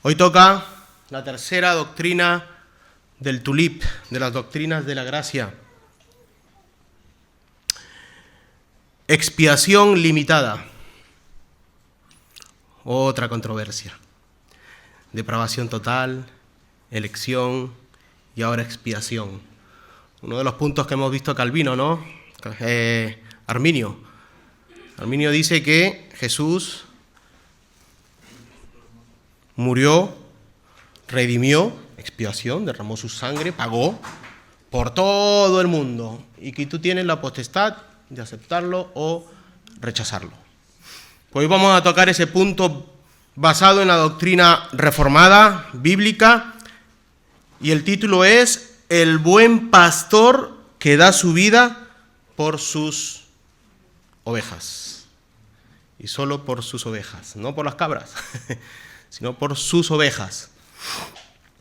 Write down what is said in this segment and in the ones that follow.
Hoy toca la tercera doctrina del tulip, de las doctrinas de la gracia. Expiación limitada. Otra controversia. Depravación total, elección y ahora expiación. Uno de los puntos que hemos visto Calvino, ¿no? Arminio. Arminio dice que Jesús murió, redimió, expiación, derramó su sangre, pagó por todo el mundo y que tú tienes la potestad de aceptarlo o rechazarlo. Hoy vamos a tocar ese punto basado en la doctrina reformada, bíblica, y el título es El buen pastor que da su vida por sus ovejas. Y solo por sus ovejas, no por las cabras, sino por sus ovejas.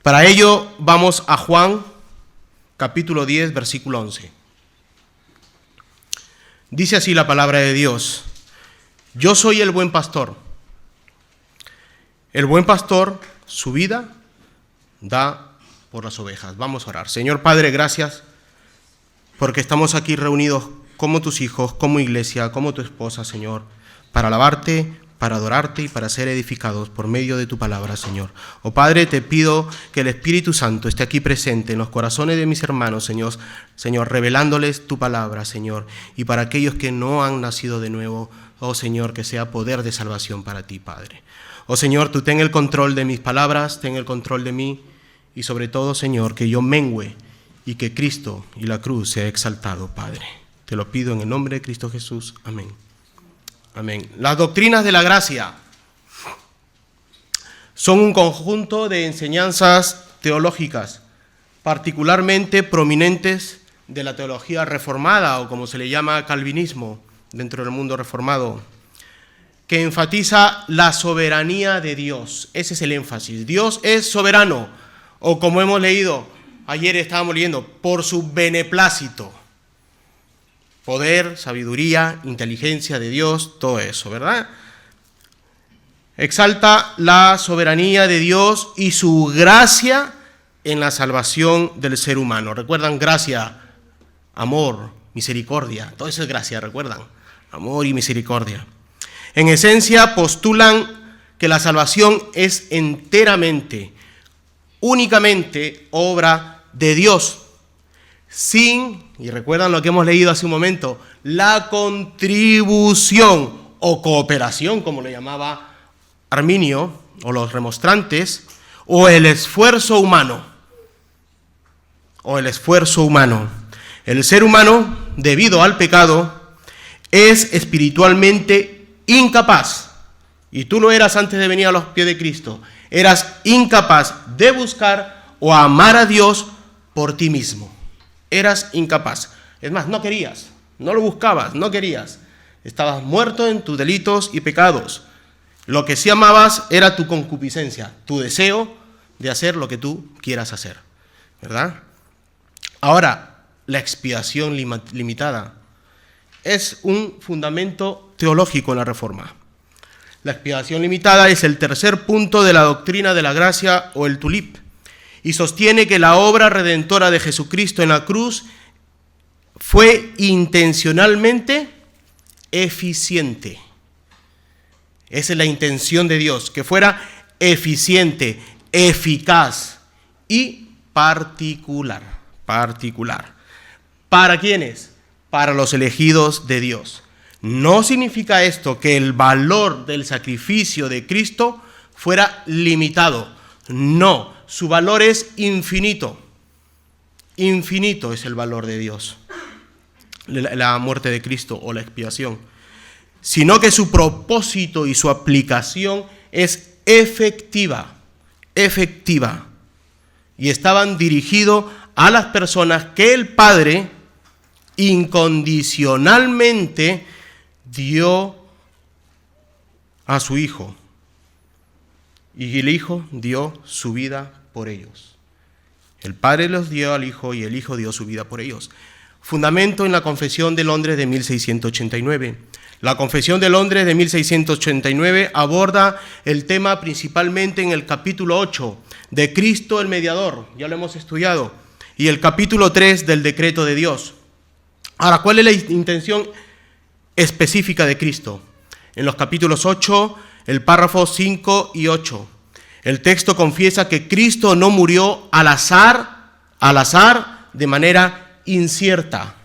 Para ello vamos a Juan, capítulo 10, versículo 11. Dice así la palabra de Dios: Yo soy el buen pastor. El buen pastor su vida da por las ovejas. Vamos a orar. Señor Padre, gracias porque estamos aquí reunidos como tus hijos, como iglesia, como tu esposa, Señor, para alabarte, para adorarte y para ser edificados por medio de tu palabra, Señor. Oh Padre, te pido que el Espíritu Santo esté aquí presente en los corazones de mis hermanos, Señor, revelándoles tu palabra, Señor, y para aquellos que no han nacido de nuevo, oh Señor, que sea poder de salvación para ti, Padre. Oh Señor, tú ten el control de mis palabras, ten el control de mí, y sobre todo, Señor, que yo mengüe y que Cristo y la cruz sea exaltado, Padre. Te lo pido en el nombre de Cristo Jesús. Amén. Amén. Las doctrinas de la gracia son un conjunto de enseñanzas teológicas, particularmente prominentes de la teología reformada, o como se le llama calvinismo dentro del mundo reformado, que enfatiza la soberanía de Dios. Ese es el énfasis. Dios es soberano, o como hemos leído, ayer estábamos leyendo, por su beneplácito. Poder, sabiduría, inteligencia de Dios, todo eso, ¿verdad? Exalta la soberanía de Dios y su gracia en la salvación del ser humano. ¿Recuerdan? Gracia, amor, misericordia, todo eso es gracia, ¿recuerdan? Amor y misericordia. En esencia, postulan que la salvación es enteramente, únicamente obra de Dios, sin, y recuerdan lo que hemos leído hace un momento, la contribución o cooperación, como le llamaba Arminio, o los remonstrantes, o el esfuerzo humano. El ser humano, debido al pecado, es espiritualmente incapaz, y tú lo eras antes de venir a los pies de Cristo, eras incapaz de buscar o amar a Dios por ti mismo. Eras incapaz. Es más, no querías, no lo buscabas, no querías. Estabas muerto en tus delitos y pecados. Lo que sí amabas era tu concupiscencia, tu deseo de hacer lo que tú quieras hacer, ¿verdad? Ahora, la expiación limitada es un fundamento teológico en la Reforma. La expiación limitada es el tercer punto de la doctrina de la gracia o el tulip, y sostiene que la obra redentora de Jesucristo en la cruz fue intencionalmente eficiente. Esa es la intención de Dios, que fuera eficiente, eficaz y particular. ¿Para quiénes? Para los elegidos de Dios. No significa esto que el valor del sacrificio de Cristo fuera limitado. No, su valor es infinito. Infinito es el valor de Dios, la muerte de Cristo o la expiación. Sino que su propósito y su aplicación es efectiva. Y estaban dirigidos a las personas que el Padre incondicionalmente dio a su Hijo, y el Hijo dio su vida por ellos. El Padre los dio al Hijo y el Hijo dio su vida por ellos. Fundamento en la Confesión de Londres de 1689. La Confesión de Londres de 1689 aborda el tema principalmente en el capítulo 8 de Cristo el Mediador, ya lo hemos estudiado, y el capítulo 3 del Decreto de Dios. Ahora, ¿cuál es la intención específica de Cristo? En los capítulos 8, el párrafo 5 y 8, el texto confiesa que Cristo no murió al azar, de manera incierta,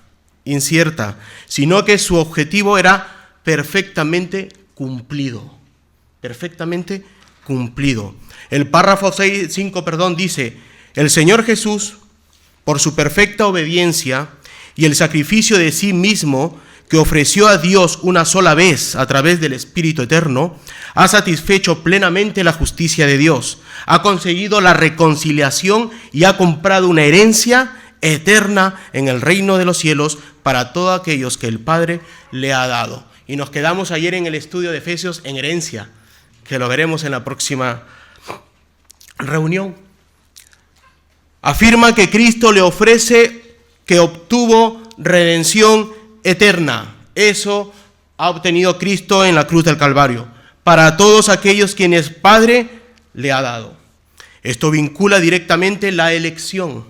sino que su objetivo era perfectamente cumplido. El párrafo 5 dice: el Señor Jesús, por su perfecta obediencia y el sacrificio de sí mismo que ofreció a Dios una sola vez a través del Espíritu Eterno, ha satisfecho plenamente la justicia de Dios, ha conseguido la reconciliación y ha comprado una herencia eterna en el reino de los cielos para todos aquellos que el Padre le ha dado. Y nos quedamos ayer en el estudio de Efesios en herencia, que lo veremos en la próxima reunión. Afirma que Cristo le ofrece que obtuvo redención eterna. Eso ha obtenido Cristo en la cruz del Calvario, para todos aquellos quienes Padre le ha dado. Esto vincula directamente la elección.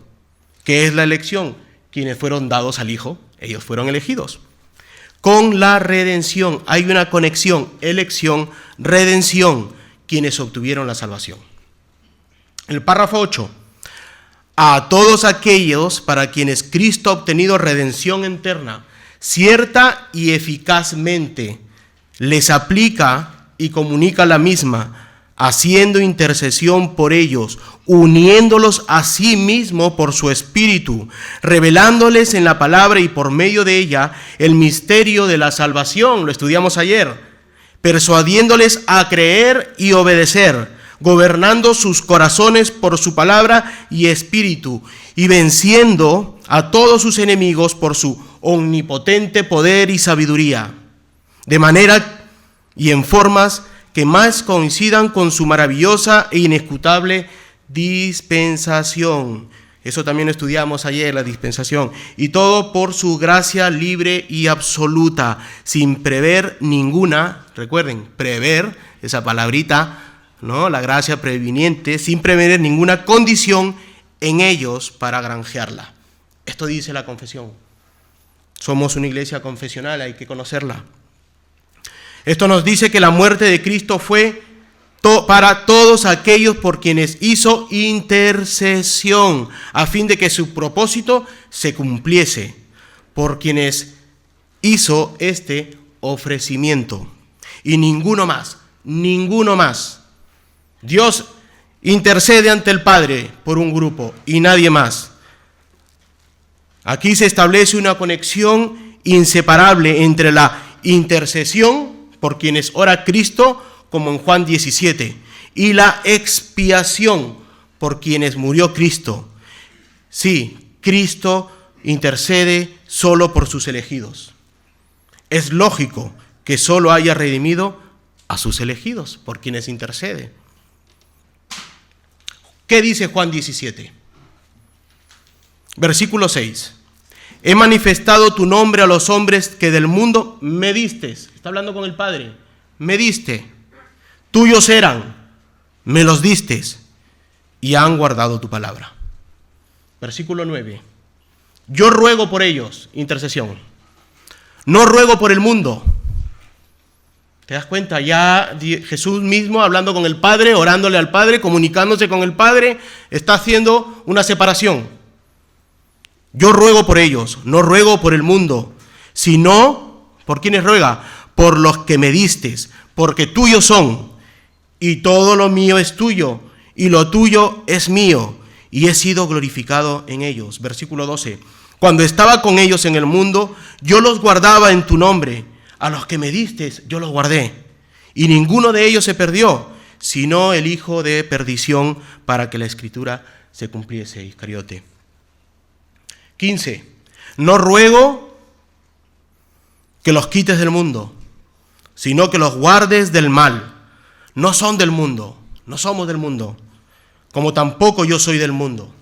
¿Qué es la elección? Quienes fueron dados al Hijo, ellos fueron elegidos. Con la redención hay una conexión, elección, redención, quienes obtuvieron la salvación. El párrafo 8. A todos aquellos para quienes Cristo ha obtenido redención eterna, cierta y eficazmente, les aplica y comunica la misma, haciendo intercesión por ellos, uniéndolos a sí mismo por su Espíritu, revelándoles en la palabra y por medio de ella el misterio de la salvación, lo estudiamos ayer, persuadiéndoles a creer y obedecer, gobernando sus corazones por su palabra y espíritu, y venciendo a todos sus enemigos por su omnipotente poder y sabiduría, de manera y en formas que más coincidan con su maravillosa e inescrutable dispensación. Eso también estudiamos ayer, la dispensación. Y todo por su gracia libre y absoluta, sin prever ninguna, recuerden, prever, esa palabrita, ¿no? La gracia previniente, sin prever ninguna condición en ellos para granjearla. Esto dice la confesión. Somos una iglesia confesional, hay que conocerla. Esto nos dice que la muerte de Cristo fue para todos aquellos por quienes hizo intercesión, a fin de que su propósito se cumpliese, por quienes hizo este ofrecimiento. Y ninguno más. Dios intercede ante el Padre por un grupo y nadie más. Aquí se establece una conexión inseparable entre la intercesión por quienes ora Cristo, como en Juan 17, y la expiación por quienes murió Cristo. Sí, Cristo intercede solo por sus elegidos. Es lógico que solo haya redimido a sus elegidos, por quienes intercede. ¿Qué dice Juan 17? Versículo 6. He manifestado tu nombre a los hombres que del mundo me diste. Está hablando con el Padre. Me diste. Tuyos eran. Me los diste. Y han guardado tu palabra. Versículo 9. Yo ruego por ellos. Intercesión. No ruego por el mundo. ¿Te das cuenta? Ya Jesús mismo hablando con el Padre, orándole al Padre, comunicándose con el Padre, está haciendo una separación. Yo ruego por ellos, no ruego por el mundo, sino, ¿por quiénes ruega? Por los que me distes, porque tuyos son, y todo lo mío es tuyo, y lo tuyo es mío, y he sido glorificado en ellos. Versículo 12. Cuando estaba con ellos en el mundo, yo los guardaba en tu nombre, a los que me distes yo los guardé, y ninguno de ellos se perdió, sino el hijo de perdición, para que la escritura se cumpliese. Iscariote. 15. No ruego que los quites del mundo, sino que los guardes del mal. No son del mundo, no somos del mundo, como tampoco yo soy del mundo.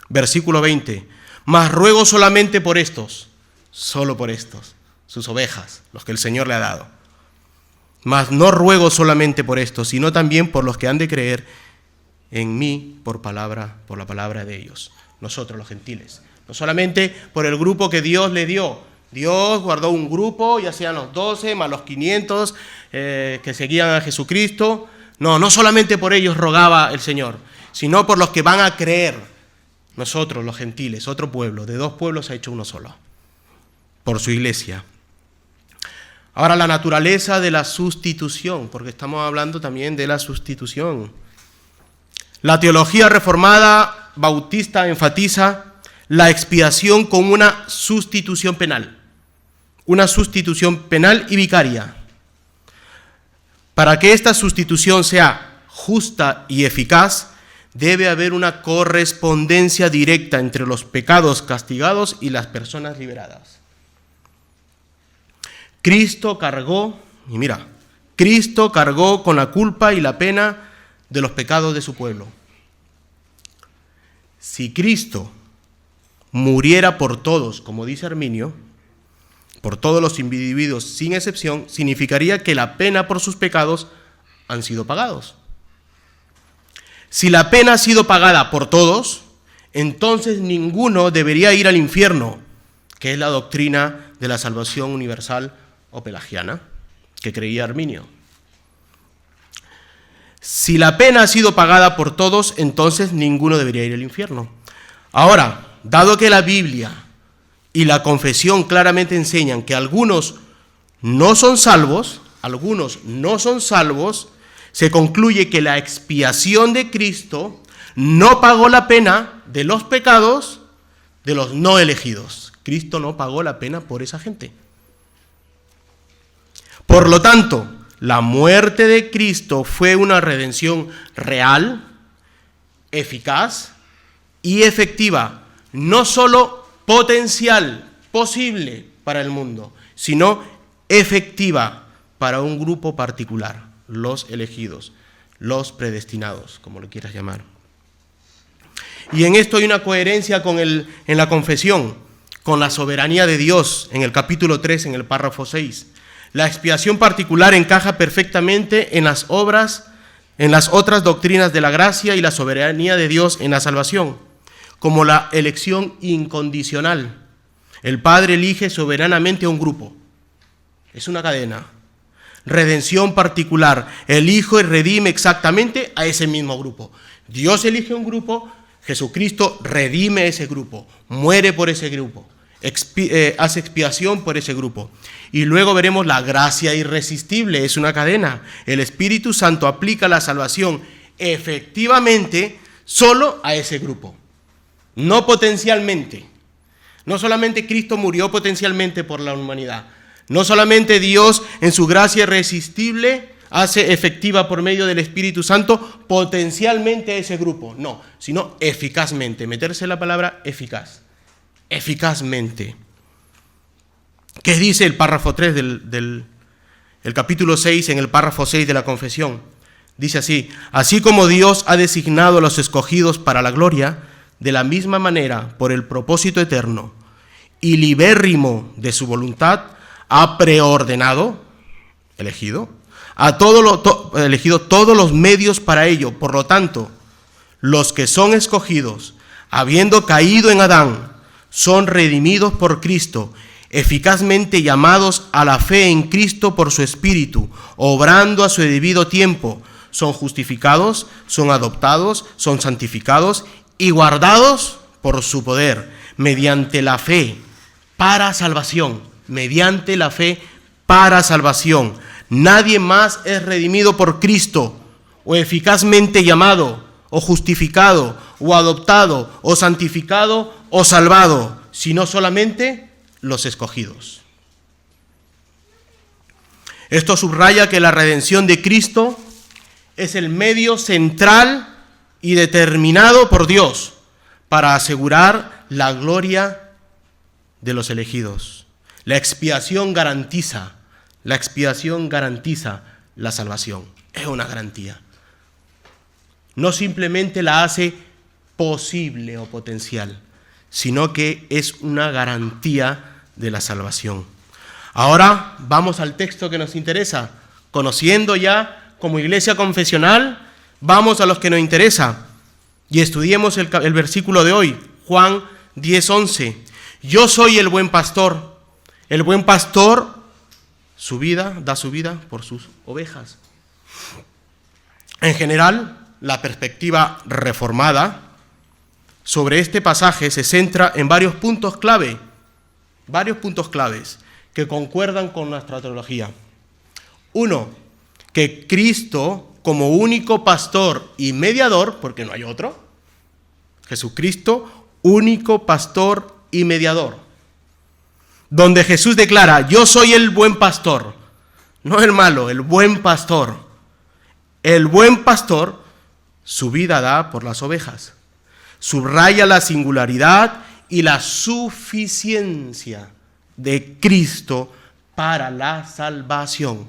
Versículo 20. Mas ruego solamente por estos, solo por estos, sus ovejas, los que el Señor le ha dado. Mas no ruego solamente por esto, sino también por los que han de creer en mí por la palabra de ellos, nosotros los gentiles. No solamente por el grupo que Dios le dio. Dios guardó un grupo, ya sean los 12 más los 500 que seguían a Jesucristo. No solamente por ellos rogaba el Señor, sino por los que van a creer. Nosotros los gentiles, otro pueblo, de dos pueblos ha hecho uno solo, por su iglesia. Ahora, la naturaleza de la sustitución, porque estamos hablando también de la sustitución. La teología reformada bautista enfatiza la expiación como una sustitución penal y vicaria. Para que esta sustitución sea justa y eficaz, debe haber una correspondencia directa entre los pecados castigados y las personas liberadas. Cristo cargó con la culpa y la pena de los pecados de su pueblo. Si Cristo muriera por todos, como dice Arminio, por todos los individuos sin excepción, significaría que la pena por sus pecados han sido pagados. Si la pena ha sido pagada por todos, entonces ninguno debería ir al infierno, que es la doctrina de la salvación universal o pelagiana, que creía Arminio. Si la pena ha sido pagada por todos, entonces ninguno debería ir al infierno. Ahora, dado que la Biblia y la confesión claramente enseñan que algunos no son salvos, se concluye que la expiación de Cristo no pagó la pena de los pecados de los no elegidos. Cristo no pagó la pena por esa gente. Por lo tanto, la muerte de Cristo fue una redención real, eficaz y efectiva, no solo potencial, posible para el mundo, sino efectiva para un grupo particular, los elegidos, los predestinados, como lo quieras llamar. Y en esto hay una coherencia en la confesión, con la soberanía de Dios, en el capítulo 3, en el párrafo 6. La expiación particular encaja perfectamente en las otras doctrinas de la gracia y la soberanía de Dios en la salvación, como la elección incondicional. El Padre elige soberanamente a un grupo. Es una cadena. Redención particular. El Hijo redime exactamente a ese mismo grupo. Dios elige un grupo, Jesucristo redime ese grupo, muere por ese grupo, hace expiación por ese grupo. Y luego veremos la gracia irresistible, es una cadena. El Espíritu Santo aplica la salvación efectivamente solo a ese grupo, no potencialmente. No solamente Cristo murió potencialmente por la humanidad, no solamente Dios en su gracia irresistible hace efectiva por medio del Espíritu Santo potencialmente a ese grupo, no, sino eficazmente, meterse la palabra eficaz, eficazmente. ¿Qué dice el párrafo 3 del capítulo 6 en el párrafo 6 de la confesión? Dice así como Dios ha designado a los escogidos para la gloria, de la misma manera, por el propósito eterno y libérrimo de su voluntad, ha preordenado, elegido todos los medios para ello. Por lo tanto, los que son escogidos, habiendo caído en Adán, son redimidos por Cristo, eficazmente llamados a la fe en Cristo por su Espíritu, obrando a su debido tiempo, son justificados, son adoptados, son santificados y guardados por su poder, mediante la fe para salvación, mediante la fe para salvación. Nadie más es redimido por Cristo, o eficazmente llamado, o justificado, o adoptado, o santificado, o salvado, sino solamente los escogidos. Esto subraya que la redención de Cristo es el medio central y determinado por Dios para asegurar la gloria de los elegidos. La expiación garantiza la salvación. Es una garantía. No simplemente la hace posible o potencial, sino que es una garantía de la salvación. Ahora vamos al texto que nos interesa. Conociendo ya como iglesia confesional, vamos a los que nos interesa. Y estudiemos el versículo de hoy, Juan 10:11. Yo soy el buen pastor. El buen pastor da su vida por sus ovejas. En general, la perspectiva reformada sobre este pasaje se centra en varios puntos claves que concuerdan con nuestra teología. Uno, que Cristo, como único pastor y mediador, porque no hay otro, Jesucristo, único pastor y mediador, donde Jesús declara: yo soy el buen pastor, no el malo, el buen pastor. El buen pastor su vida da por las ovejas. Subraya la singularidad y la suficiencia de Cristo para la salvación.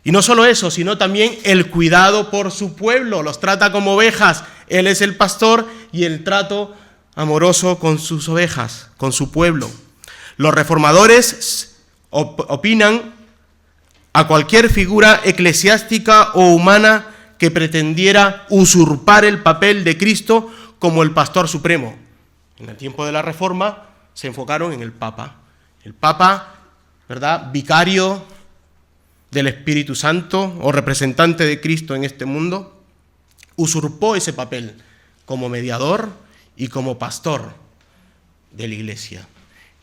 Y no solo eso, sino también el cuidado por su pueblo. Los trata como ovejas. Él es el pastor y el trato amoroso con sus ovejas, con su pueblo. Los reformadores opinan a cualquier figura eclesiástica o humana que pretendiera usurpar el papel de Cristo como el pastor supremo. En el tiempo de la Reforma se enfocaron en el Papa. El Papa, ¿verdad?, vicario del Espíritu Santo o representante de Cristo en este mundo, usurpó ese papel como mediador y como pastor de la iglesia.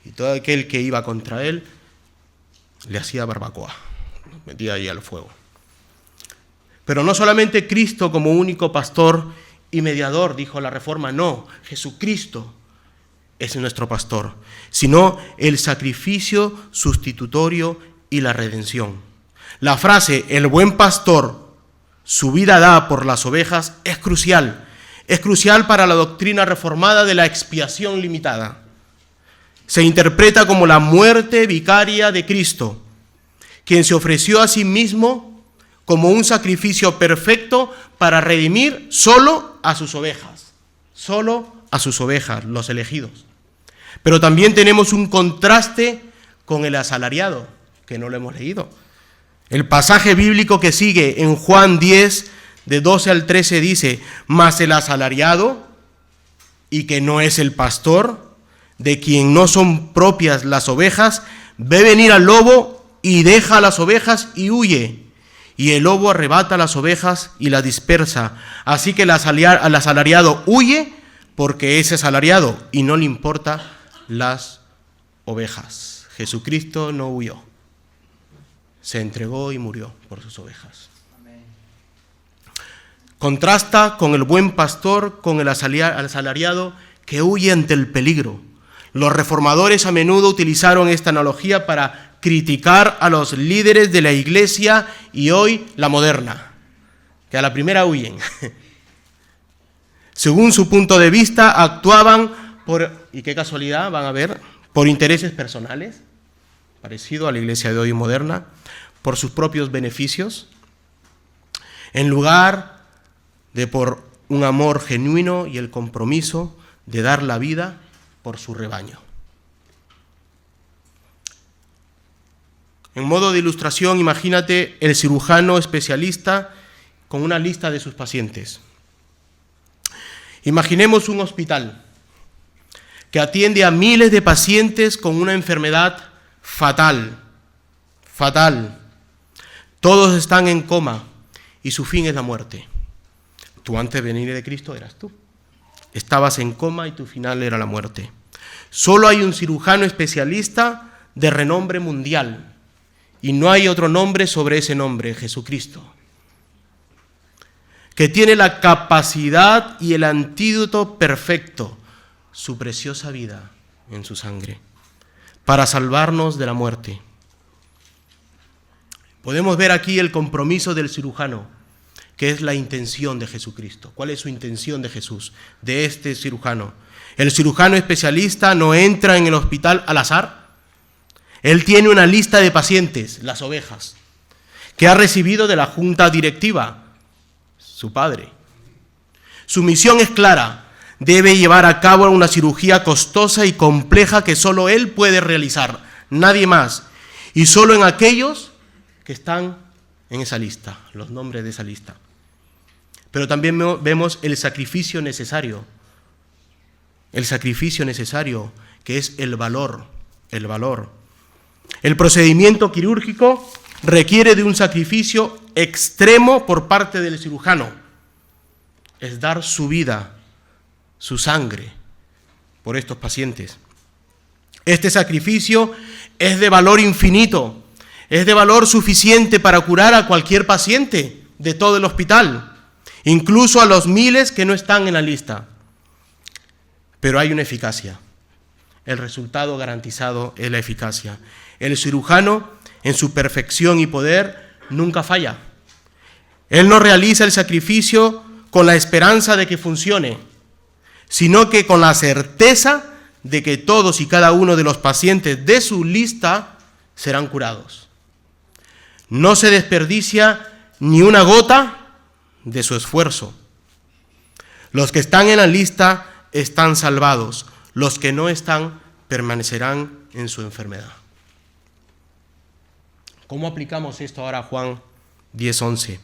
Y todo aquel que iba contra él le hacía barbacoa, lo metía ahí al fuego. Pero no solamente Cristo como único pastor y mediador, dijo la Reforma, no, Jesucristo es nuestro pastor, sino el sacrificio sustitutorio y la redención. La frase, el buen pastor su vida da por las ovejas, es crucial para la doctrina reformada de la expiación limitada. Se interpreta como la muerte vicaria de Cristo, quien se ofreció a sí mismo como un sacrificio perfecto para redimir solo a sus ovejas, los elegidos. Pero también tenemos un contraste con el asalariado, que no lo hemos leído. El pasaje bíblico que sigue en Juan 10, de 12 al 13, dice: mas el asalariado, y que no es el pastor, de quien no son propias las ovejas, ve venir al lobo y deja a las ovejas y huye. Y el lobo arrebata las ovejas y las dispersa. Así que el asalariado huye porque es asalariado y no le importa las ovejas. Jesucristo no huyó. Se entregó y murió por sus ovejas. Amén. Contrasta con el buen pastor, con el asalariado que huye ante el peligro. Los reformadores a menudo utilizaron esta analogía para criticar a los líderes de la iglesia y hoy la moderna, que a la primera huyen. Según su punto de vista, actuaban por, y qué casualidad, van a ver, por intereses personales, parecido a la iglesia de hoy moderna, por sus propios beneficios, en lugar de por un amor genuino y el compromiso de dar la vida por su rebaño. En modo de ilustración, imagínate el cirujano especialista con una lista de sus pacientes. Imaginemos un hospital que atiende a miles de pacientes con una enfermedad fatal. Todos están en coma y su fin es la muerte. Tú antes de venir de Cristo eras tú. Estabas en coma y tu final era la muerte. Solo hay un cirujano especialista de renombre mundial. Y no hay otro nombre sobre ese nombre, Jesucristo, que tiene la capacidad y el antídoto perfecto, su preciosa vida en su sangre, para salvarnos de la muerte. Podemos ver aquí el compromiso del cirujano, que es la intención de Jesucristo. ¿Cuál es su intención de Jesús, de este cirujano? El cirujano especialista no entra en el hospital al azar. Él tiene una lista de pacientes, las ovejas, que ha recibido de la junta directiva, su padre. Su misión es clara: debe llevar a cabo una cirugía costosa y compleja que solo él puede realizar, nadie más, y solo en aquellos que están en esa lista, los nombres de esa lista. Pero también vemos el sacrificio necesario, que es el valor. El procedimiento quirúrgico requiere de un sacrificio extremo por parte del cirujano. Es dar su vida, su sangre, por estos pacientes. Este sacrificio es de valor infinito, es de valor suficiente para curar a cualquier paciente de todo el hospital, incluso a los miles que no están en la lista. Pero hay una eficacia. El resultado garantizado es la eficacia. El cirujano, en su perfección y poder, nunca falla. Él no realiza el sacrificio con la esperanza de que funcione, sino que con la certeza de que todos y cada uno de los pacientes de su lista serán curados. No se desperdicia ni una gota de su esfuerzo. Los que están en la lista están salvados. Los que no están permanecerán en su enfermedad. ¿Cómo aplicamos esto ahora a Juan 10:11?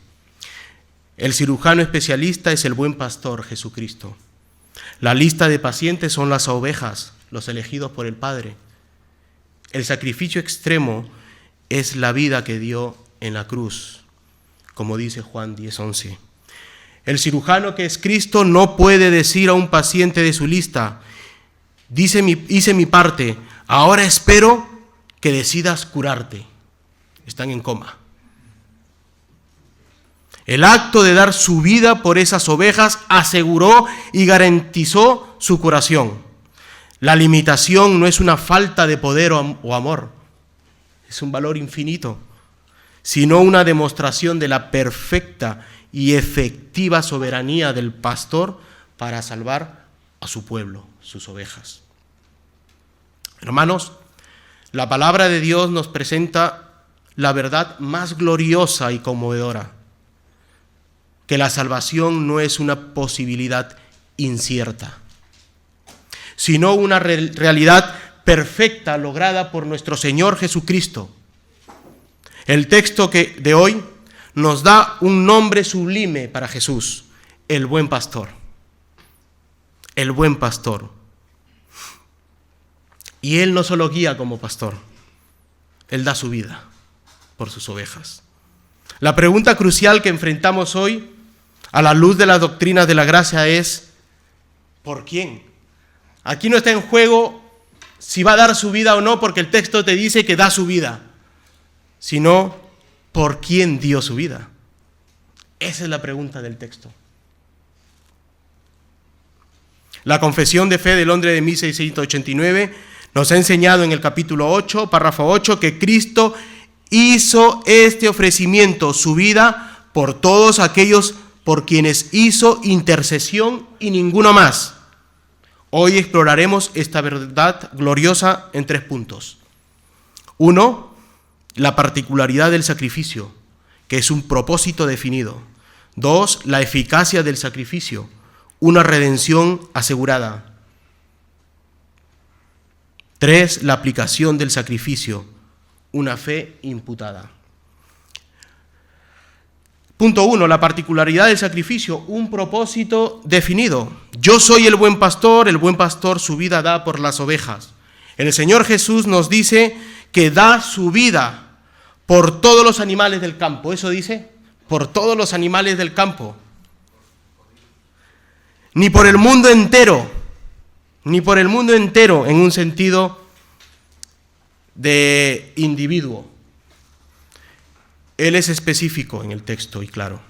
El cirujano especialista es el buen pastor, Jesucristo. La lista de pacientes son las ovejas, los elegidos por el Padre. El sacrificio extremo es la vida que dio en la cruz, como dice Juan 10:11. El cirujano que es Cristo no puede decir a un paciente de su lista: hice mi parte, ahora espero que decidas curarte. Están en coma. El acto de dar su vida por esas ovejas aseguró y garantizó su curación. La limitación no es una falta de poder o amor, es un valor infinito, sino una demostración de la perfecta y efectiva soberanía del pastor para salvar a su pueblo, sus ovejas. Hermanos, la palabra de Dios nos presenta la verdad más gloriosa y conmovedora, que la salvación no es una posibilidad incierta, sino una realidad perfecta lograda por nuestro Señor Jesucristo. El texto de hoy nos da un nombre sublime para Jesús: el buen pastor. El buen pastor. Y Él no solo guía como pastor, Él da su vida por sus ovejas. La pregunta crucial que enfrentamos hoy, a la luz de las doctrinas de la gracia, es: ¿por quién? Aquí no está en juego si va a dar su vida o no, porque el texto te dice que da su vida, sino ¿por quién dio su vida? Esa es la pregunta del texto. La Confesión de Fe de Londres de 1689 nos ha enseñado en el capítulo 8, párrafo 8, que Cristo hizo este ofrecimiento, su vida, por todos aquellos por quienes hizo intercesión y ninguno más. Hoy exploraremos esta verdad gloriosa en 3 puntos. 1, la particularidad del sacrificio, que es un propósito definido. 2, la eficacia del sacrificio, una redención asegurada. 3, la aplicación del sacrificio, una fe imputada. Punto 1, la particularidad del sacrificio, un propósito definido. Yo soy el buen pastor su vida da por las ovejas. El Señor Jesús nos dice que da su vida por todos los animales del campo. Eso dice, por todos los animales del campo. Ni por el mundo entero en un sentido de individuo. Él es específico en el texto y claro.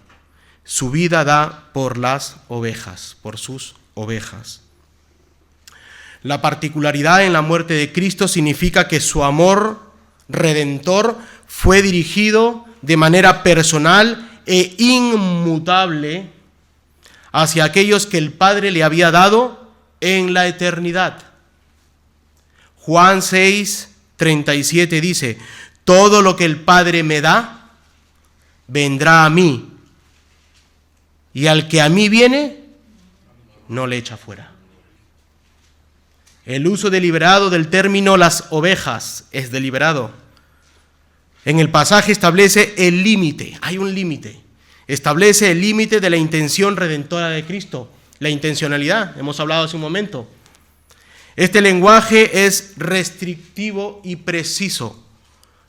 Su vida da por las ovejas, por sus ovejas. La particularidad en la muerte de Cristo significa que su amor redentor fue dirigido de manera personal e inmutable hacia aquellos que el Padre le había dado en la eternidad. Juan 6:37 dice: todo lo que el Padre me da, vendrá a mí, y al que a mí viene, no le echa fuera. El uso deliberado del término las ovejas es deliberado. En el pasaje establece el límite, hay un límite. Establece el límite de la intención redentora de Cristo, la intencionalidad, hemos hablado hace un momento. Este lenguaje es restrictivo y preciso,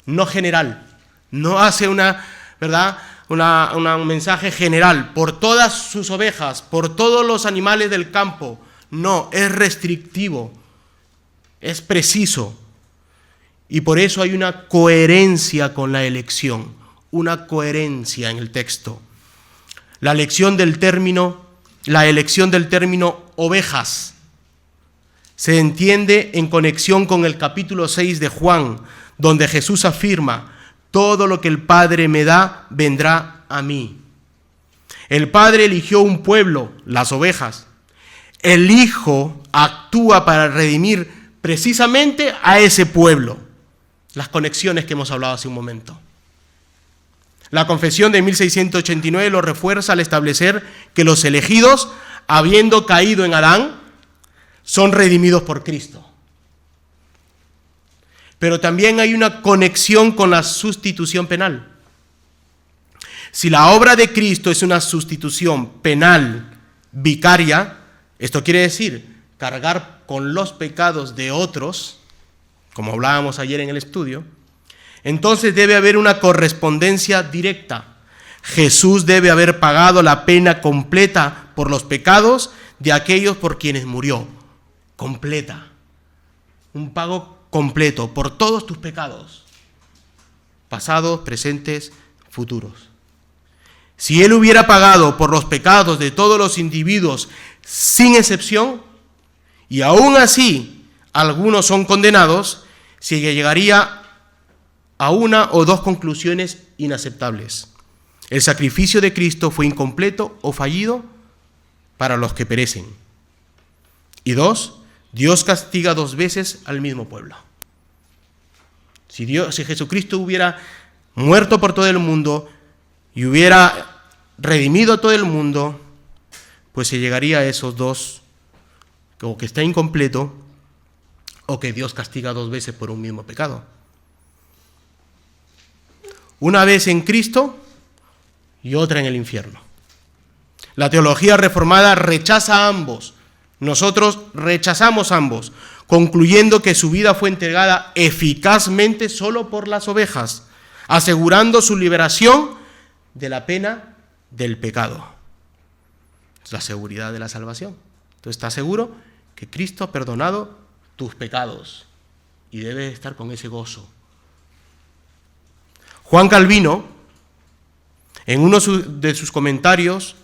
no general. No hace un mensaje general por todas sus ovejas, por todos los animales del campo. No, es restrictivo, es preciso. Y por eso hay una coherencia con la elección, una coherencia en el texto. La elección del término ovejas se entiende en conexión con el capítulo 6 de Juan, donde Jesús afirma: todo lo que el Padre me da, vendrá a mí. El Padre eligió un pueblo, las ovejas. El Hijo actúa para redimir precisamente a ese pueblo. Las conexiones que hemos hablado hace un momento. La confesión de 1689 lo refuerza al establecer que los elegidos, habiendo caído en Adán, son redimidos por Cristo. Pero también hay una conexión con la sustitución penal. Si la obra de Cristo es una sustitución penal vicaria, esto quiere decir cargar con los pecados de otros, como hablábamos ayer en el estudio, entonces debe haber una correspondencia directa. Jesús debe haber pagado la pena completa por los pecados de aquellos por quienes murió. Completa. Un pago completo por todos tus pecados, pasados, presentes, futuros. Si Él hubiera pagado por los pecados de todos los individuos sin excepción, y aún así algunos son condenados, se llegaría a una o dos conclusiones inaceptables. El sacrificio de Cristo fue incompleto o fallido para los que perecen. Y dos, Dios castiga dos veces al mismo pueblo. Si Jesucristo hubiera muerto por todo el mundo y hubiera redimido a todo el mundo, pues se llegaría a esos dos, o que está incompleto, o que Dios castiga dos veces por un mismo pecado. Una vez en Cristo y otra en el infierno. La teología reformada rechaza a ambos. Nosotros rechazamos ambos, concluyendo que su vida fue entregada eficazmente solo por las ovejas, asegurando su liberación de la pena del pecado. Es la seguridad de la salvación. Tú estás seguro que Cristo ha perdonado tus pecados y debes estar con ese gozo. Juan Calvino, en uno de sus comentarios,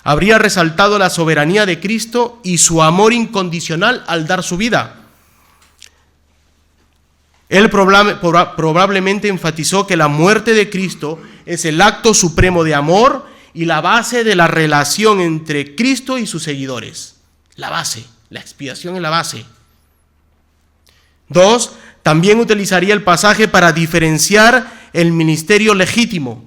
habría resaltado la soberanía de Cristo y su amor incondicional al dar su vida. Él probablemente enfatizó que la muerte de Cristo es el acto supremo de amor y la base de la relación entre Cristo y sus seguidores. La base, la expiación es la base. Dos, también utilizaría el pasaje para diferenciar el ministerio legítimo,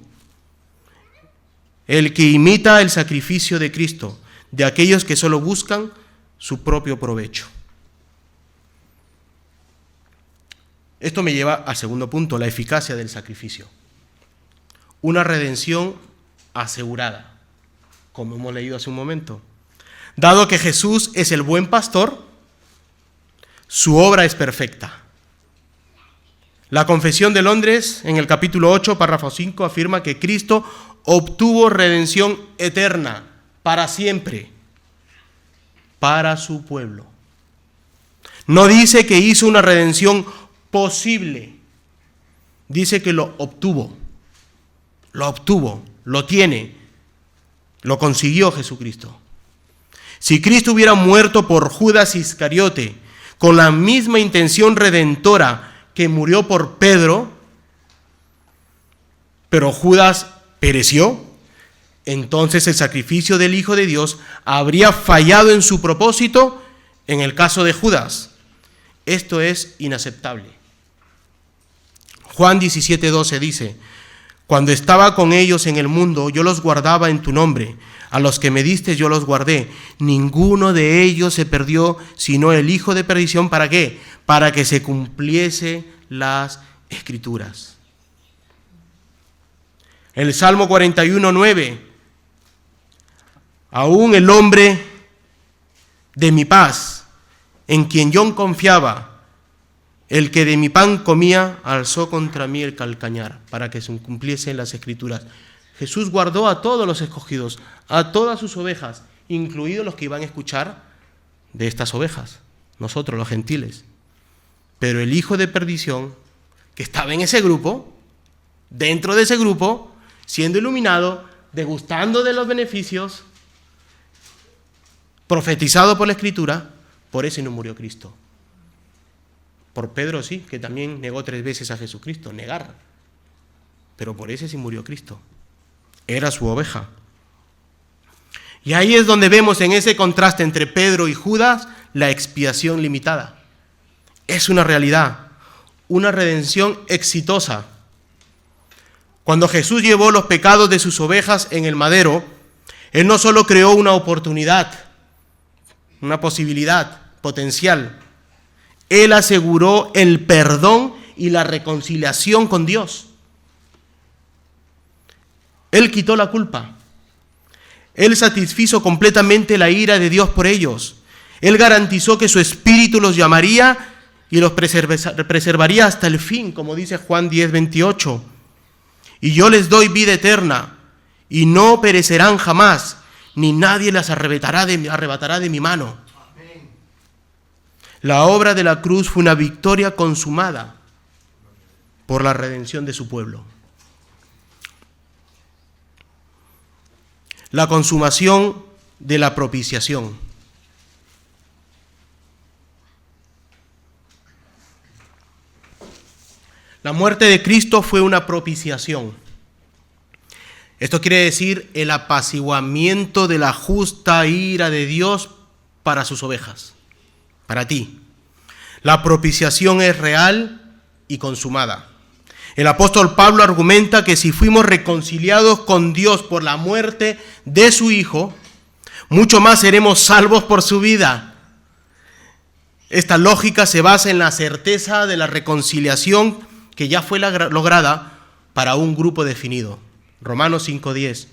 el que imita el sacrificio de Cristo, de aquellos que solo buscan su propio provecho. Esto me lleva al segundo punto, la eficacia del sacrificio. Una redención asegurada, como hemos leído hace un momento. Dado que Jesús es el buen pastor, su obra es perfecta. La Confesión de Londres, en el capítulo 8, párrafo 5, afirma que Cristo obtuvo redención eterna, para siempre, para su pueblo. No dice que hizo una redención posible, dice que lo obtuvo, lo tiene, lo consiguió Jesucristo. Si Cristo hubiera muerto por Judas Iscariote, con la misma intención redentora que murió por Pedro, pero Judas pereció, entonces el sacrificio del Hijo de Dios habría fallado en su propósito en el caso de Judas. Esto es inaceptable. Juan 17:12 dice: Cuando estaba con ellos en el mundo, yo los guardaba en tu nombre. A los que me diste yo los guardé. Ninguno de ellos se perdió, sino el hijo de perdición. ¿Para qué? Para que se cumpliese las Escrituras. El Salmo 41:9. Aún el hombre de mi paz, en quien yo confiaba, el que de mi pan comía, alzó contra mí el calcañar, para que se cumpliesen las Escrituras. Jesús guardó a todos los escogidos, a todas sus ovejas, incluidos los que iban a escuchar de estas ovejas, nosotros los gentiles. Pero el hijo de perdición, que estaba en ese grupo, dentro de ese grupo, siendo iluminado, degustando de los beneficios, profetizado por la Escritura, por eso no murió Cristo. Por Pedro sí, que también negó 3 veces a Jesucristo, negar. Pero por ese sí murió Cristo. Era su oveja. Y ahí es donde vemos en ese contraste entre Pedro y Judas la expiación limitada. Es una realidad, una redención exitosa. Cuando Jesús llevó los pecados de sus ovejas en el madero, Él no solo creó una oportunidad, una posibilidad potencial, Él aseguró el perdón y la reconciliación con Dios. Él quitó la culpa. Él satisfizo completamente la ira de Dios por ellos. Él garantizó que su Espíritu los llamaría y los preservaría hasta el fin, como dice Juan 10:28. Y yo les doy vida eterna, y no perecerán jamás, ni nadie las arrebatará de mi mano. Amén. La obra de la cruz fue una victoria consumada por la redención de su pueblo. La consumación de la propiciación. La muerte de Cristo fue una propiciación. Esto quiere decir el apaciguamiento de la justa ira de Dios para sus ovejas, para ti. La propiciación es real y consumada. El apóstol Pablo argumenta que si fuimos reconciliados con Dios por la muerte de su Hijo, mucho más seremos salvos por su vida. Esta lógica se basa en la certeza de la reconciliación que ya fue lograda para un grupo definido. Romanos 5:10.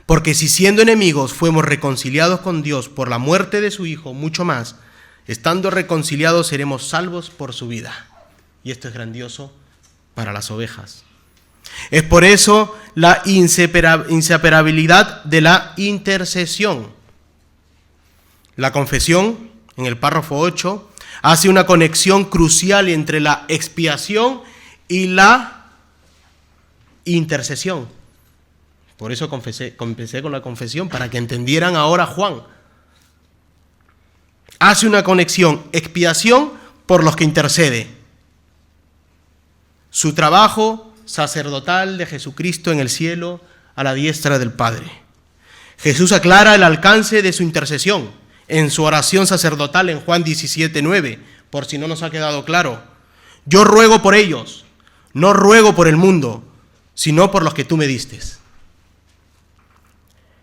Porque si siendo enemigos fuimos reconciliados con Dios por la muerte de su Hijo, mucho más, estando reconciliados seremos salvos por su vida. Y esto es grandioso para las ovejas. Es por eso la inseparabilidad de la intercesión. La confesión, en el párrafo 8, hace una conexión crucial entre la expiación y la intercesión. Por eso empecé con la confesión, para que entendieran ahora Juan. Hace una conexión, expiación por los que intercede. Su trabajo sacerdotal de Jesucristo en el cielo a la diestra del Padre. Jesús aclara el alcance de su intercesión en su oración sacerdotal en Juan 17:9, por si no nos ha quedado claro. Yo ruego por ellos, no ruego por el mundo, sino por los que tú me diste.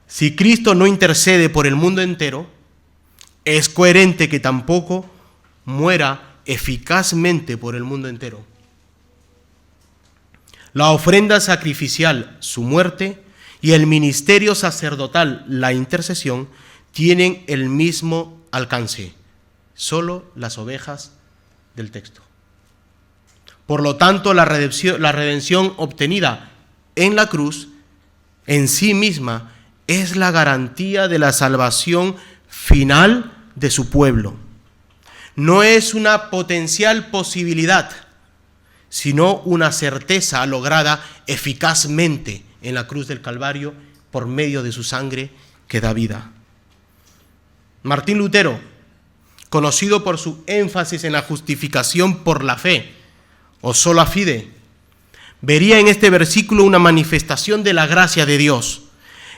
Si Cristo no intercede por el mundo entero, es coherente que tampoco muera eficazmente por el mundo entero. La ofrenda sacrificial, su muerte, y el ministerio sacerdotal, la intercesión, tienen el mismo alcance, solo las ovejas del texto. Por lo tanto, la redención obtenida en la cruz, en sí misma, es la garantía de la salvación final de su pueblo. No es una potencial posibilidad, sino una certeza lograda eficazmente en la cruz del Calvario por medio de su sangre que da vida. Martín Lutero, conocido por su énfasis en la justificación por la fe, o sola fide, vería en este versículo una manifestación de la gracia de Dios.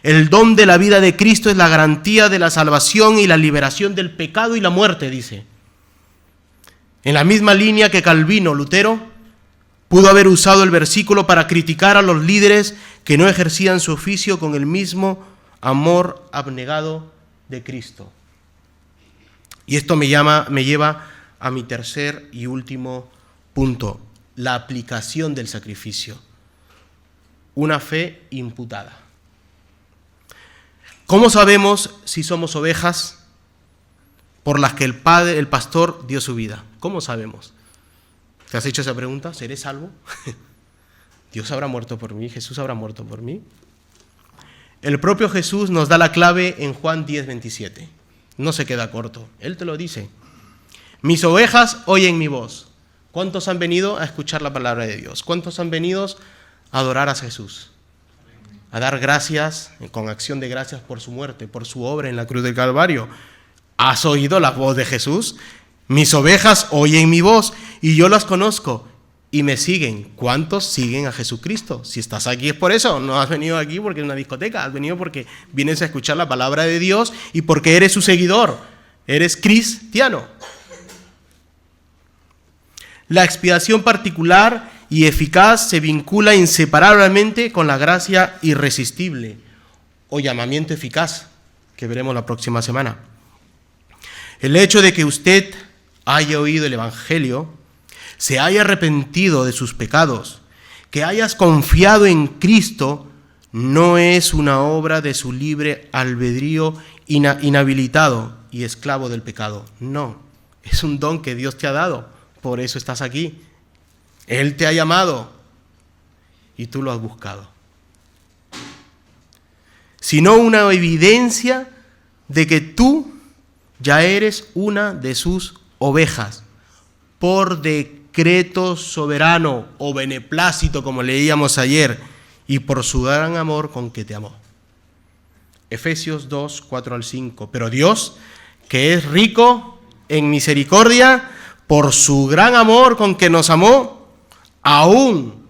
El don de la vida de Cristo es la garantía de la salvación y la liberación del pecado y la muerte, dice. En la misma línea que Calvino, Lutero Pudo haber usado el versículo para criticar a los líderes que no ejercían su oficio con el mismo amor abnegado de Cristo. Y esto me lleva a mi tercer y último punto, la aplicación del sacrificio. Una fe imputada. ¿Cómo sabemos si somos ovejas por las que el pastor dio su vida? ¿Cómo sabemos? ¿Te has hecho esa pregunta? ¿Seré salvo? ¿Dios habrá muerto por mí? ¿Jesús habrá muerto por mí? El propio Jesús nos da la clave en Juan 10:27. No se queda corto, Él te lo dice. Mis ovejas oyen mi voz. ¿Cuántos han venido a escuchar la palabra de Dios? ¿Cuántos han venido a adorar a Jesús? A dar gracias, con acción de gracias por su muerte, por su obra en la cruz del Calvario. ¿Has oído la voz de Jesús? Mis ovejas oyen mi voz y yo las conozco y me siguen. ¿Cuántos siguen a Jesucristo? Si estás aquí es por eso, no has venido aquí porque es una discoteca, has venido porque vienes a escuchar la palabra de Dios y porque eres su seguidor, eres cristiano. La expiación particular y eficaz se vincula inseparablemente con la gracia irresistible o llamamiento eficaz, que veremos la próxima semana. El hecho de que usted haya oído el Evangelio, se haya arrepentido de sus pecados, que hayas confiado en Cristo, no es una obra de su libre albedrío inhabilitado y esclavo del pecado. No, es un don que Dios te ha dado, por eso estás aquí. Él te ha llamado y tú lo has buscado. Sino una evidencia de que tú ya eres una de sus ovejas, por decreto soberano o beneplácito, como leíamos ayer, y por su gran amor con que te amó. Efesios 2, 4 al 5. Pero Dios, que es rico en misericordia, por su gran amor con que nos amó, aún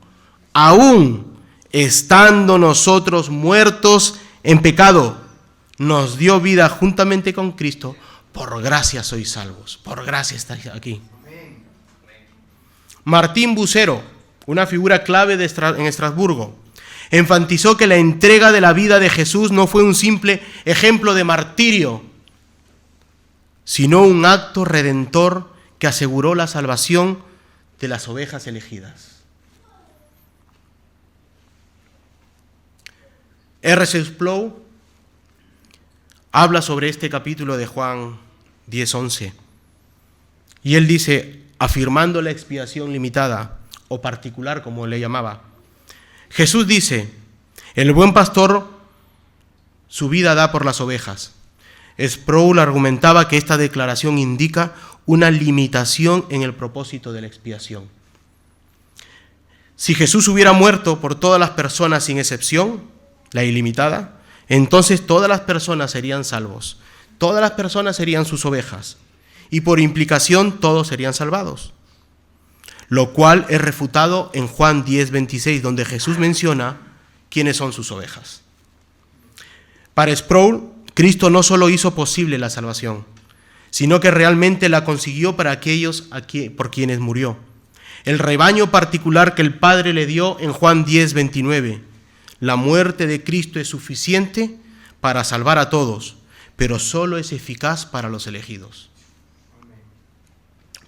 estando nosotros muertos en pecado, nos dio vida juntamente con Cristo. Por gracia sois salvos, por gracia estáis aquí. Martín Bucero, una figura clave en Estrasburgo, enfatizó que la entrega de la vida de Jesús no fue un simple ejemplo de martirio, sino un acto redentor que aseguró la salvación de las ovejas elegidas. R.C. Sproul habla sobre este capítulo de Juan 10:11 y él dice, afirmando la expiación limitada o particular, como le llamaba, Jesús dice, el buen pastor su vida da por las ovejas. Sproul argumentaba que esta declaración indica una limitación en el propósito de la expiación. Si Jesús hubiera muerto por todas las personas sin excepción, la ilimitada, entonces todas las personas serían salvos, todas las personas serían sus ovejas, y por implicación todos serían salvados. Lo cual es refutado en Juan 10:26, donde Jesús menciona quiénes son sus ovejas. Para Sproul, Cristo no solo hizo posible la salvación, sino que realmente la consiguió para aquellos por quienes murió. El rebaño particular que el Padre le dio en Juan 10:29. La muerte de Cristo es suficiente para salvar a todos, pero solo es eficaz para los elegidos.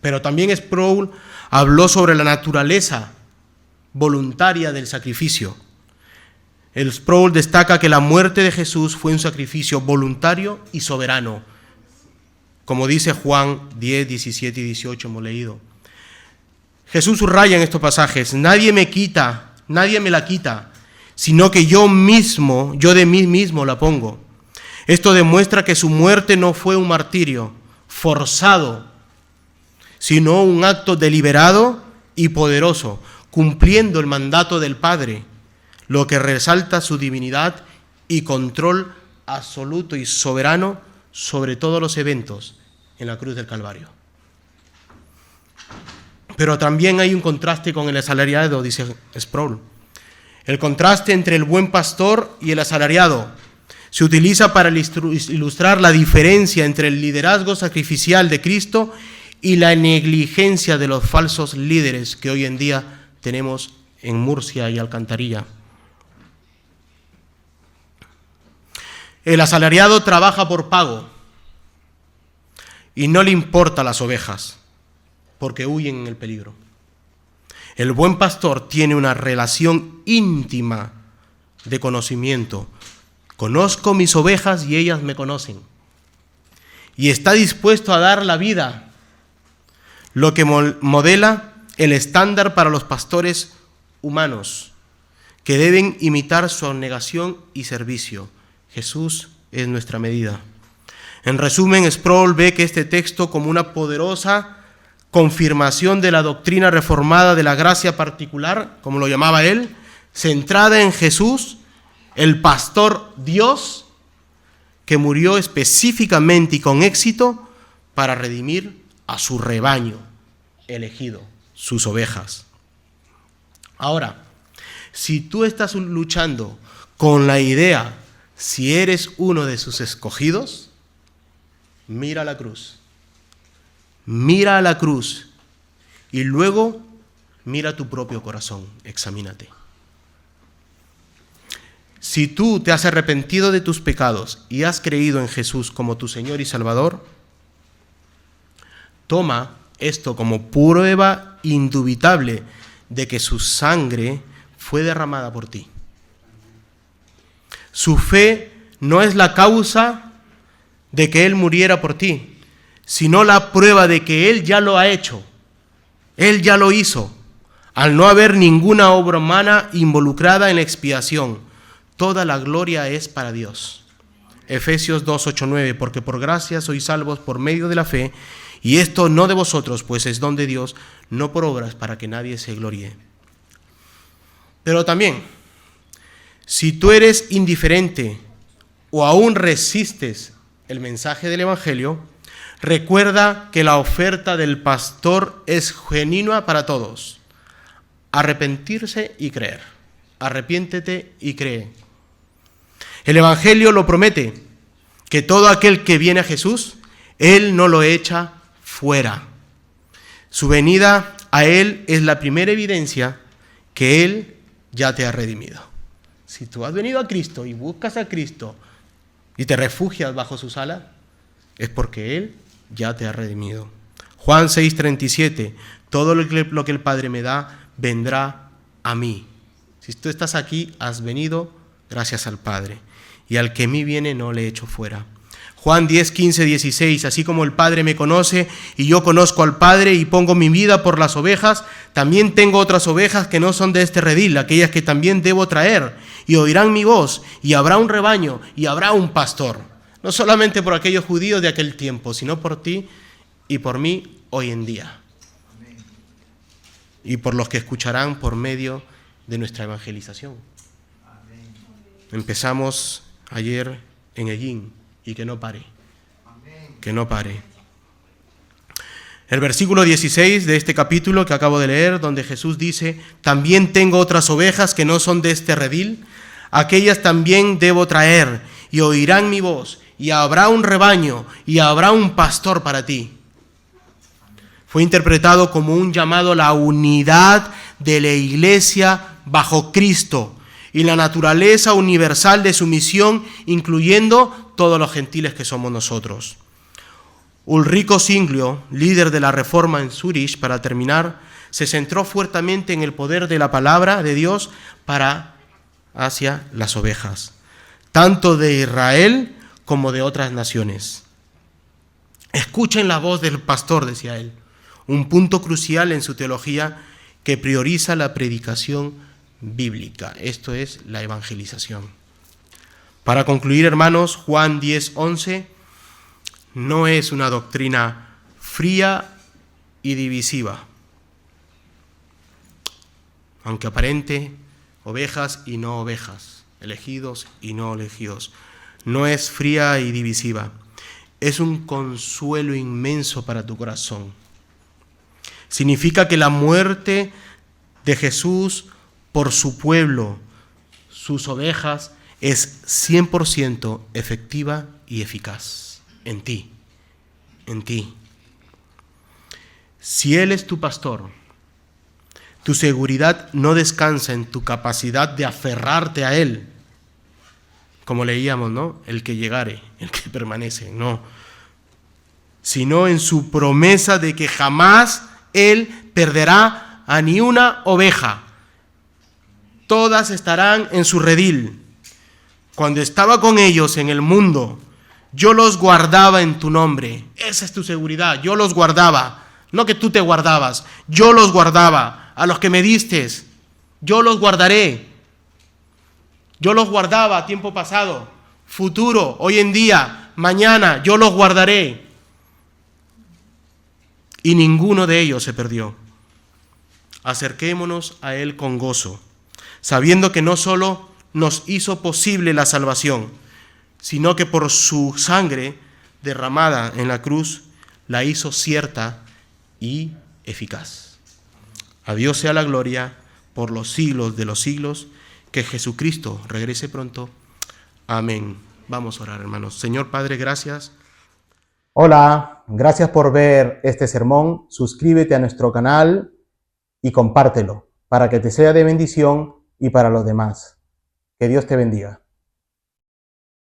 Pero también Sproul habló sobre la naturaleza voluntaria del sacrificio. El Sproul destaca que la muerte de Jesús fue un sacrificio voluntario y soberano, como dice Juan 10, 17 y 18, hemos leído. Jesús subraya en estos pasajes, nadie me la quita, sino que yo de mí mismo la pongo. Esto demuestra que su muerte no fue un martirio forzado, sino un acto deliberado y poderoso, cumpliendo el mandato del Padre, lo que resalta su divinidad y control absoluto y soberano sobre todos los eventos en la cruz del Calvario. Pero también hay un contraste con el asalariado, dice Sproul. El contraste entre el buen pastor y el asalariado se utiliza para ilustrar la diferencia entre el liderazgo sacrificial de Cristo y la negligencia de los falsos líderes que hoy en día tenemos en Murcia y Alcantarilla. El asalariado trabaja por pago y no le importa las ovejas porque huyen en el peligro. El buen pastor tiene una relación íntima de conocimiento. Conozco mis ovejas y ellas me conocen. Y está dispuesto a dar la vida, lo que modela el estándar para los pastores humanos, que deben imitar su abnegación y servicio. Jesús es nuestra medida. En resumen, Sproul ve que este texto como una poderosa confirmación de la doctrina reformada de la gracia particular, como lo llamaba él, centrada en Jesús, el pastor Dios, que murió específicamente y con éxito para redimir a su rebaño elegido, sus ovejas. Ahora, si tú estás luchando con la idea, si eres uno de sus escogidos, mira la cruz. Mira a la cruz y luego mira tu propio corazón, examínate. Si tú te has arrepentido de tus pecados y has creído en Jesús como tu Señor y Salvador, toma esto como prueba indubitable de que su sangre fue derramada por ti. Su fe no es la causa de que Él muriera por ti, sino la prueba de que Él ya lo ha hecho. Él ya lo hizo, al no haber ninguna obra humana involucrada en la expiación. Toda la gloria es para Dios. Efesios 2, 8, 9, porque por gracia sois salvos por medio de la fe, y esto no de vosotros, pues es don de Dios, no por obras para que nadie se gloríe. Pero también, si tú eres indiferente o aún resistes el mensaje del Evangelio, recuerda que la oferta del pastor es genuina para todos. Arrepentirse y creer. Arrepiéntete y cree. El Evangelio lo promete, que todo aquel que viene a Jesús, Él no lo echa fuera. Su venida a Él es la primera evidencia que Él ya te ha redimido. Si tú has venido a Cristo y buscas a Cristo y te refugias bajo sus alas, es porque Él ya te ha redimido. Juan 6:37, todo lo que el Padre me da, vendrá a mí. Si tú estás aquí, has venido gracias al Padre. Y al que a mí viene no le echo fuera. Juan 10, 15, 16, así como el Padre me conoce y yo conozco al Padre y pongo mi vida por las ovejas, también tengo otras ovejas que no son de este redil, aquellas que también debo traer, y oirán mi voz, y habrá un rebaño, y habrá un pastor. No solamente por aquellos judíos de aquel tiempo, sino por ti y por mí hoy en día. Y por los que escucharán por medio de nuestra evangelización. Empezamos ayer en Ellín, y que no pare, que no pare. El versículo 16 de este capítulo que acabo de leer, donde Jesús dice, también tengo otras ovejas que no son de este redil, aquellas también debo traer, y oirán mi voz, y habrá un rebaño, y habrá un pastor para ti. Fue interpretado como un llamado a la unidad de la iglesia bajo Cristo, y la naturaleza universal de su misión, incluyendo todos los gentiles que somos nosotros. Ulrico Zwinglio, líder de la Reforma en Zúrich, para terminar, se centró fuertemente en el poder de la palabra de Dios hacia las ovejas, tanto de Israel como de otras naciones. Escuchen la voz del pastor, decía él, un punto crucial en su teología que prioriza la predicación bíblica. Esto es la evangelización. Para concluir, hermanos, Juan 10:11 no es una doctrina fría y divisiva, aunque aparente ovejas y no ovejas, elegidos y no elegidos. No es fría y divisiva, es un consuelo inmenso para tu corazón. Significa que la muerte de Jesús por su pueblo, sus ovejas, es 100% efectiva y eficaz en ti, en ti. Si Él es tu pastor, Tu seguridad no descansa en tu capacidad de aferrarte a Él, como leíamos, ¿no? El que llegare, el que permanece, no. Sino en su promesa de que jamás Él perderá a ni una oveja. Todas estarán en su redil. Cuando estaba con ellos en el mundo, yo los guardaba en tu nombre. Esa es tu seguridad, yo los guardaba. No que tú te guardabas, yo los guardaba. A los que me diste, yo los guardaré. Yo los guardaba a tiempo pasado, futuro, hoy en día, mañana, yo los guardaré. Y ninguno de ellos se perdió. Acerquémonos a Él con gozo, sabiendo que no solo nos hizo posible la salvación, sino que por su sangre derramada en la cruz, la hizo cierta y eficaz. A Dios sea la gloria por los siglos de los siglos. Que Jesucristo regrese pronto. Amén. Vamos a orar, hermanos. Señor Padre, gracias. Hola, gracias por ver este sermón. Suscríbete a nuestro canal y compártelo para que te sea de bendición y para los demás. Que Dios te bendiga.